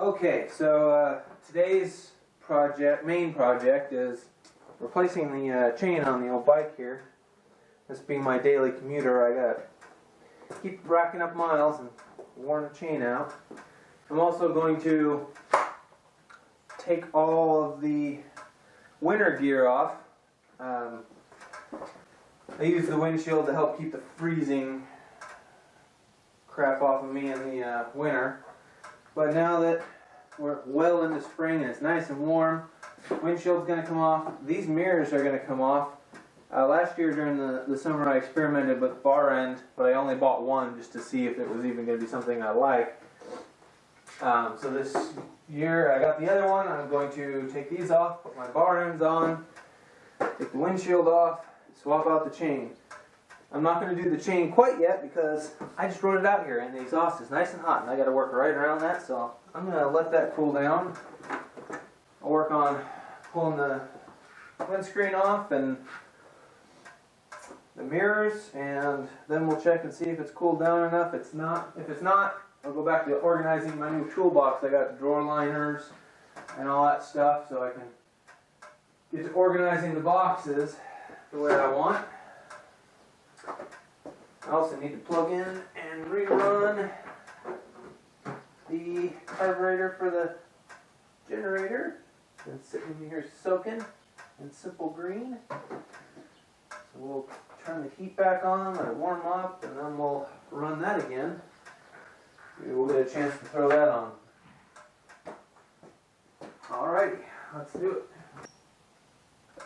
Okay, so today's main project is replacing the chain on the old bike here. This being my daily commuter, I gotta keep racking up miles and worn the chain out. I'm also going to take all of the winter gear off. I use the windshield to help keep the freezing crap off of me in the winter. But now that we're well into spring and it's nice and warm, windshield's going to come off. These mirrors are going to come off. Last year during the summer I experimented with bar end, but I only bought one just to see if it was even going to be something I like. So this year I got the other one. I'm going to take these off, put my bar ends on, take the windshield off, swap out the chain. I'm not going to do the chain quite yet because I just rode it out here and the exhaust is nice and hot and I got to work right around that, so I'm going to let that cool down. I'll work on pulling the windscreen off and the mirrors, and then we'll check and see if it's cooled down enough. If it's not, I'll go back to organizing my new toolbox. I got drawer liners and all that stuff, so I can get to organizing the boxes the way I want. I also need to plug in and rerun the carburetor for the generator. It's been sitting here soaking in simple green. So we'll turn the heat back on, let it warm up, and then we'll run that again. Maybe we'll get a chance to throw that on. Alrighty, let's do it.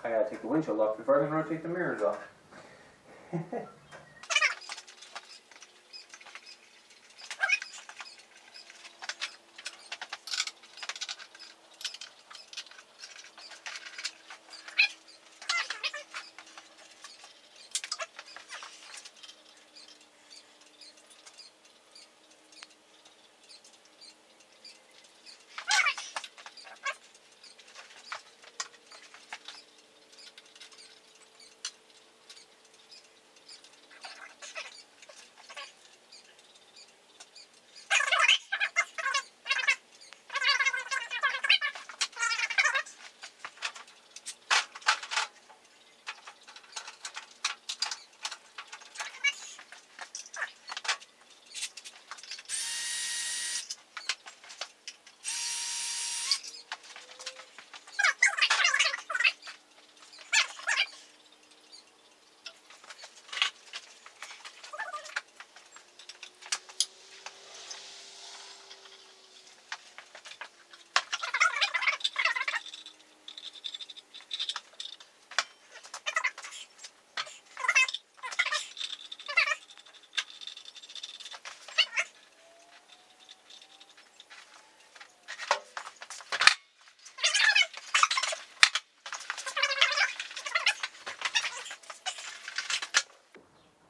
I gotta take the windshield off before I can rotate the mirrors off.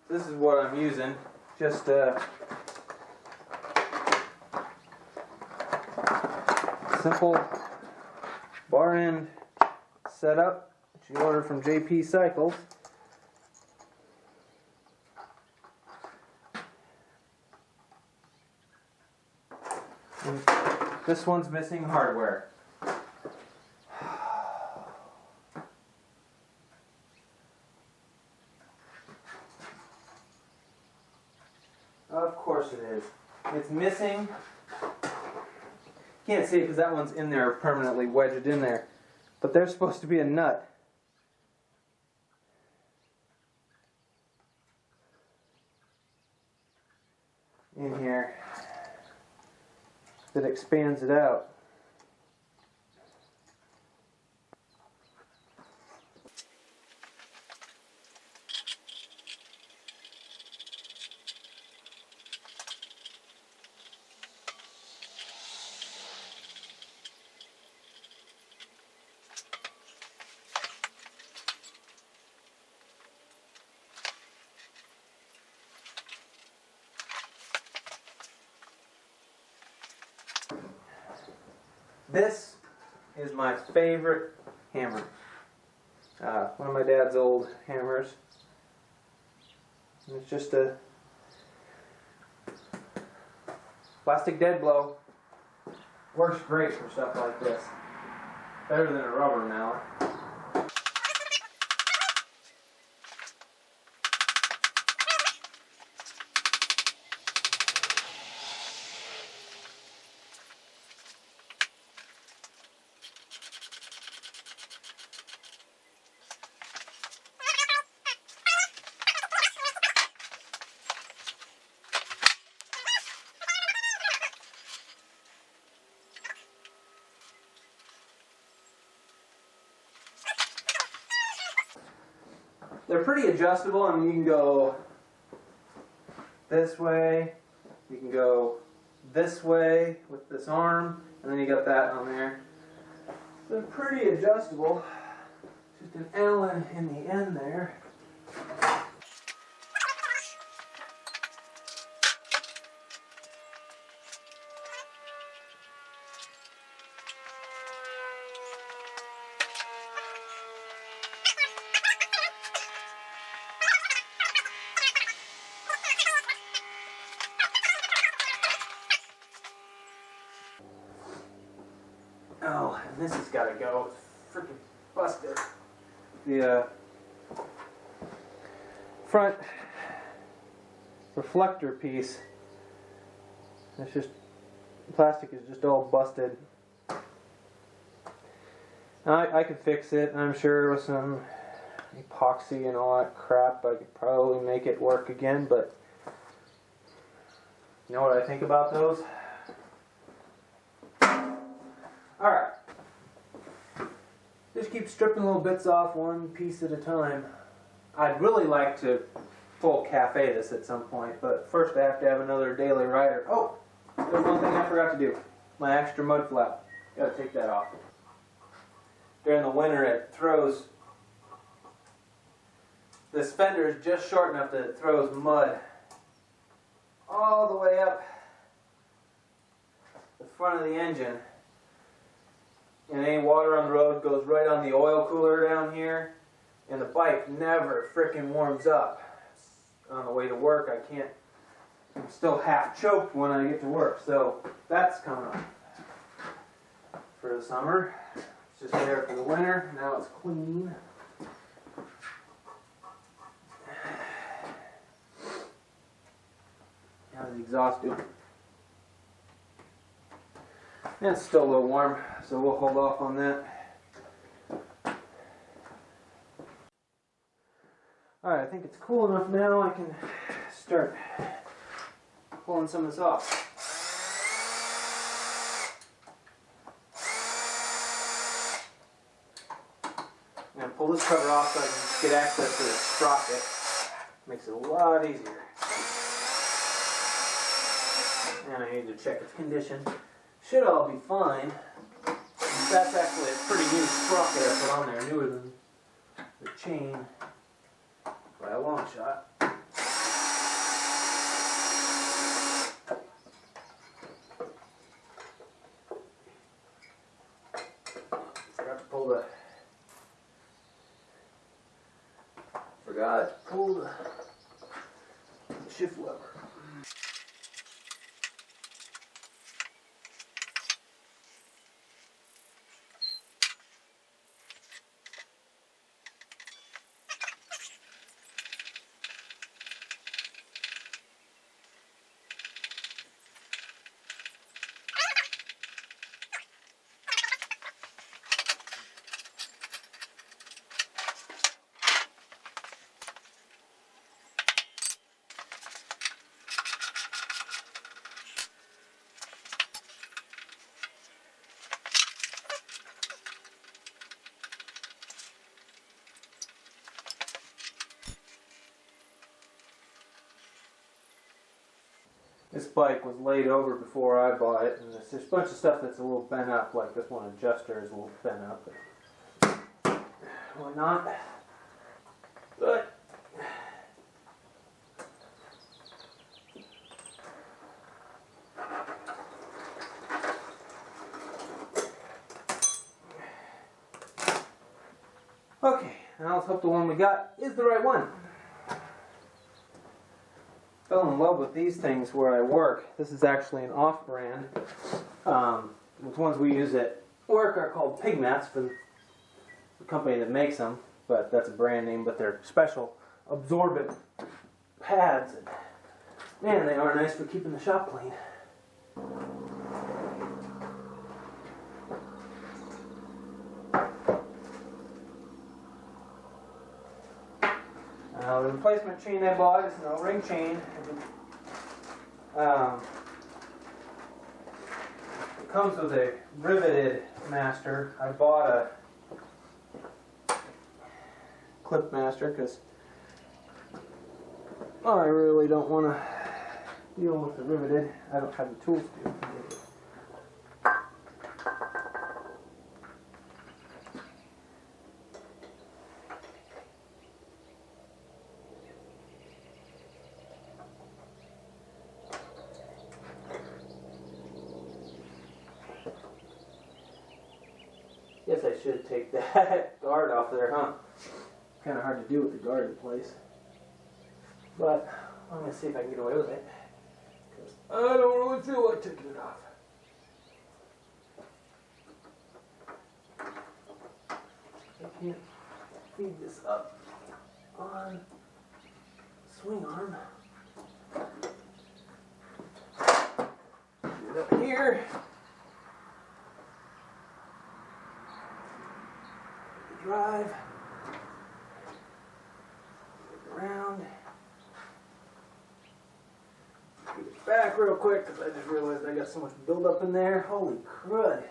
This is what I'm using, just a simple bar end setup that you order from JP Cycles. And this one's missing hardware. Of course it is. It's missing. Can't see it because that one's in there, permanently wedged in there. But there's supposed to be a nut in here that expands it out. This is my favorite hammer. One of my dad's old hammers. It's just a plastic dead blow. Works great for stuff like this. Better than a rubber mallet. They're pretty adjustable. I mean, you can go this way, you can go this way with this arm, and then you got that on there. They're pretty adjustable. Just an Allen in the end there. Oh, and this has got to go. It's freaking busted. The front reflector piece, it's just, the plastic is just all busted. I could fix it, I'm sure, with some epoxy and all that crap. I could probably make it work again, but you know what I think about those? Alright, just keep stripping little bits off one piece at a time. I'd really like to full cafe this at some point, but first I have to have another daily rider. Oh, there's one thing I forgot to do. My extra mud flap. Gotta take that off. During the winter it throws, this fender is just short enough that it throws mud all the way up the front of the engine. And any water on the road goes right on the oil cooler down here, and the bike never frickin' warms up. On the way to work, I'm still half choked when I get to work, so that's coming up for the summer. It's just there for the winter. Now it's clean. How's the exhaust doing? And it's still a little warm, so we'll hold off on that. Alright, I think it's cool enough now. I can start pulling some of this off. I'm going to pull this cover off so I can get access to the sprocket. Makes it a lot easier. And I need to check its condition. Should all be fine. That's actually a pretty new sprocket I put on there, newer than the chain by a long shot. Forgot to pull the shift lever. This bike was laid over before I bought it, and there's a bunch of stuff that's a little bent up, like this one adjuster is a little bent up. Whatnot. But okay, now let's hope the one we got is the right one. Fell in love with these things where I work. This is actually an off-brand. The ones we use at work are called pig mats for the company that makes them, but that's a brand name, but they're special absorbent pads. And man, they are nice for keeping the shop clean. The replacement chain I bought is a ring chain. It comes with a riveted master. I bought a clip master because I really don't want to deal with the riveted. I don't have the tools to. Guess I should take that guard off there, huh? Kind of hard to do with the guard in place. But I'm going to see if I can get away with it. Because I don't really feel like taking it off. I can't feed this up on the swing arm. Get it up here. Drive, around, get it back real quick because I just realized I got so much buildup in there. Holy crud.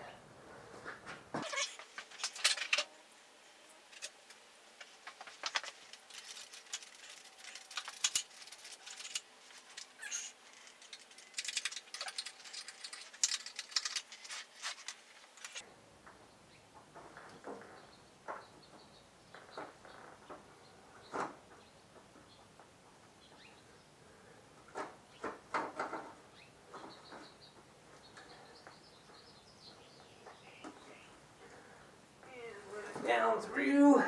Down through.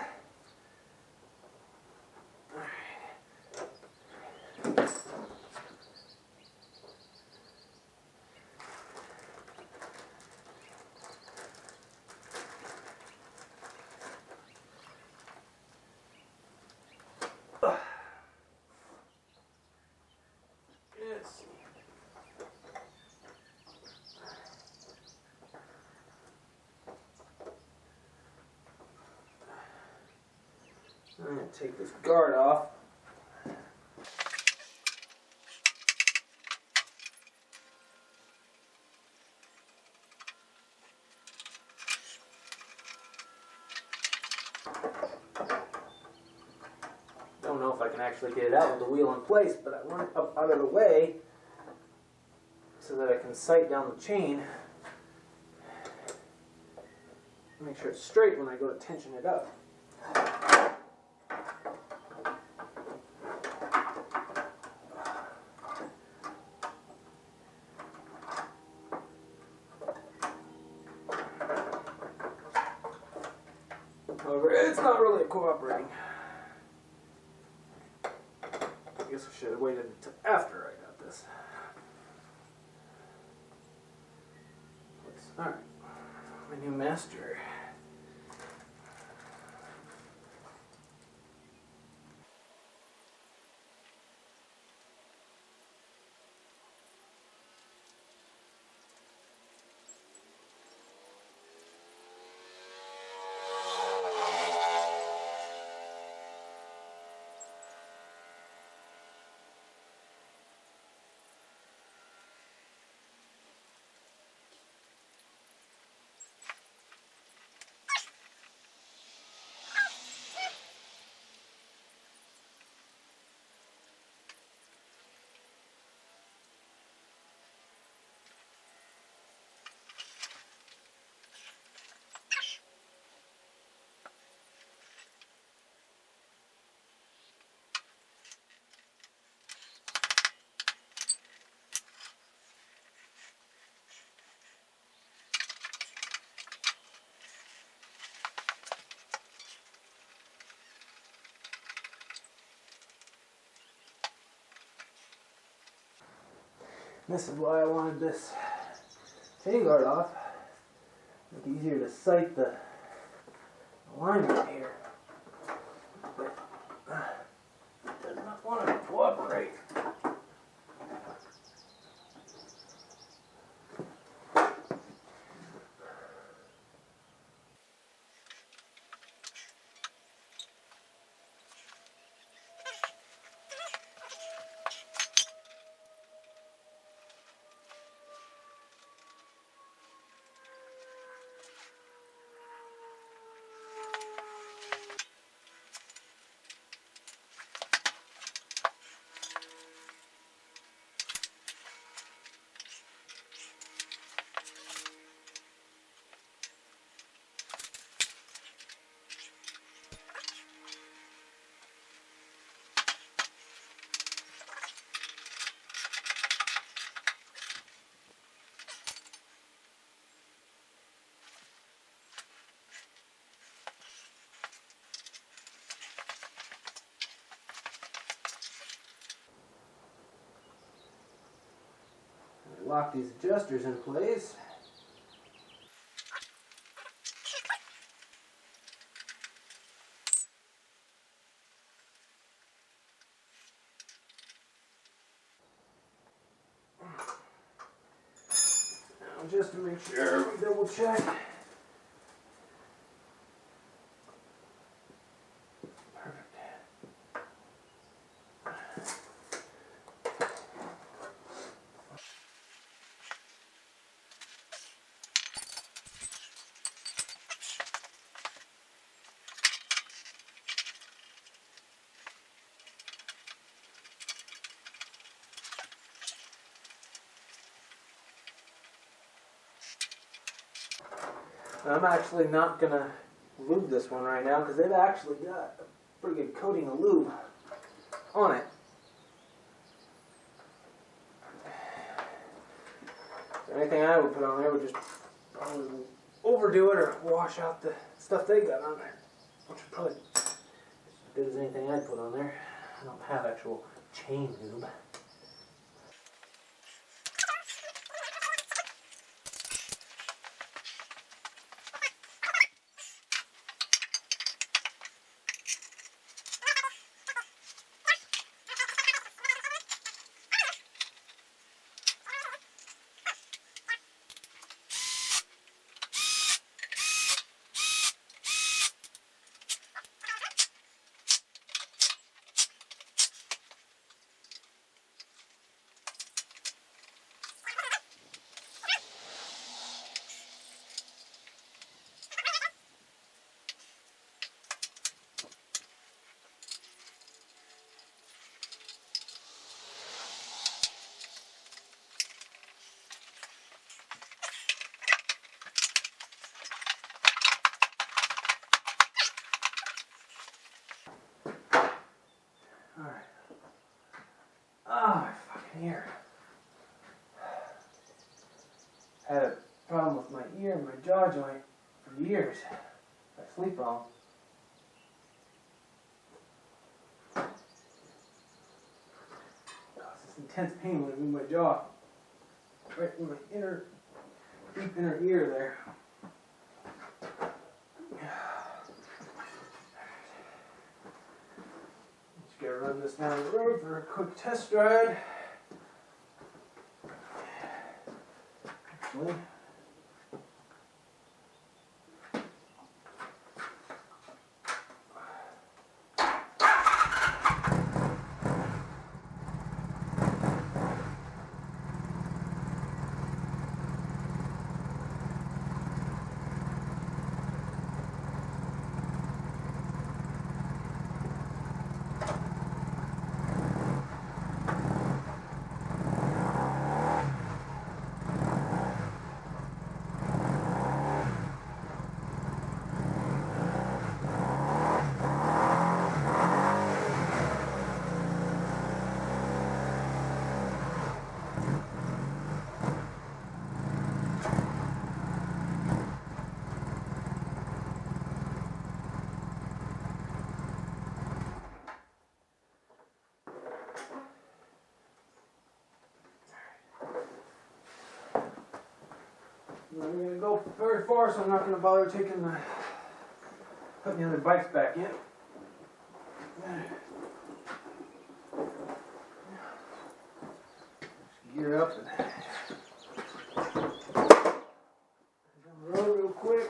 Let's see. I'm going to take this guard off. Don't know if I can actually get it out with the wheel in place, but I want it up out of the way so that I can sight down the chain. Make sure it's straight when I go to tension it up. However, it's not really cooperating. I guess I should have waited until after I got this. Alright, my new master. This is why I wanted this chain guard off, It's easier to sight the alignment here. But it does not want to cooperate. Lock these adjusters in place. Now just to make sure we double check. I'm actually not going to lube this one right now because they've actually got a pretty good coating of lube on it. So anything I would put on there would just probably overdo it or wash out the stuff they got on there, which would probably be as good as anything I'd put on there. I don't have actual chain lube. Alright. Oh, my fucking ear. Had a problem with my ear and my jaw joint for years. I sleep wrong. Causes this intense pain when I move my jaw. Right in my deep inner ear there. Just gotta run this down the road for a quick test ride. Actually, I'm not going to go very far, so I'm not going to bother putting the other bikes back in. Gear up and down the road real quick.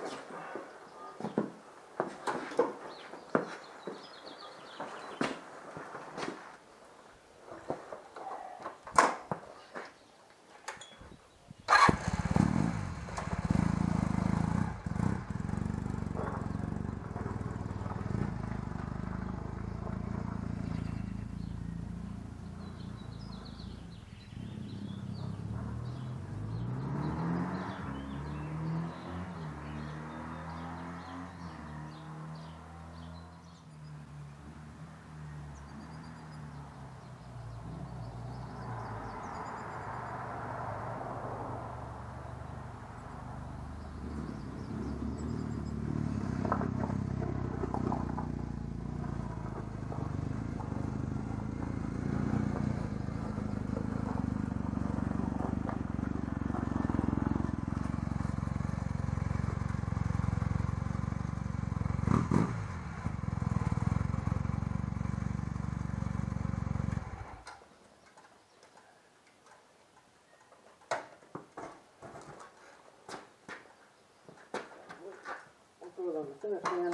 On the finish line.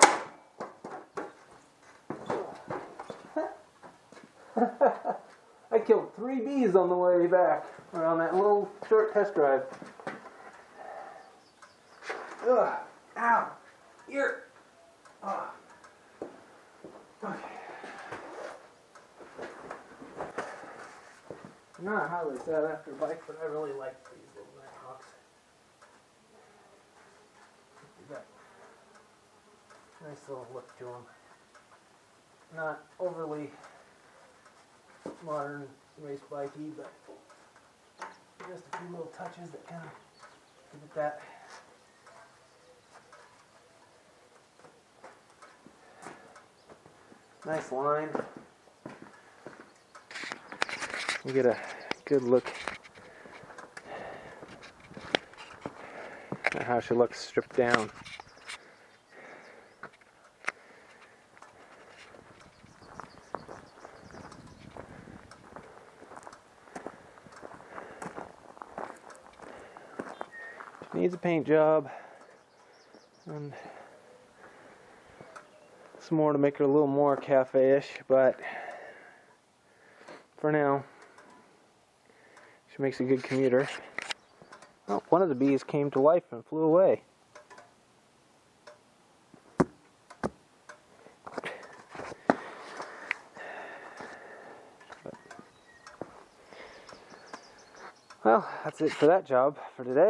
I killed 3 bees on the way back, or on that little short test drive. Ugh, ow, ear. Oh. Okay. I'm not highly sought after bike, but I really like these little Nighthawks. Nice little look to them. Not overly modern race bikey, but just a few little touches that kind of give it that. Nice line. You get a good look at how she looks stripped down. Needs a paint job and some more to make her a little more cafe-ish, but for now she makes a good commuter. Oh, one of the bees came to life and flew away. Well, that's it for that job for today.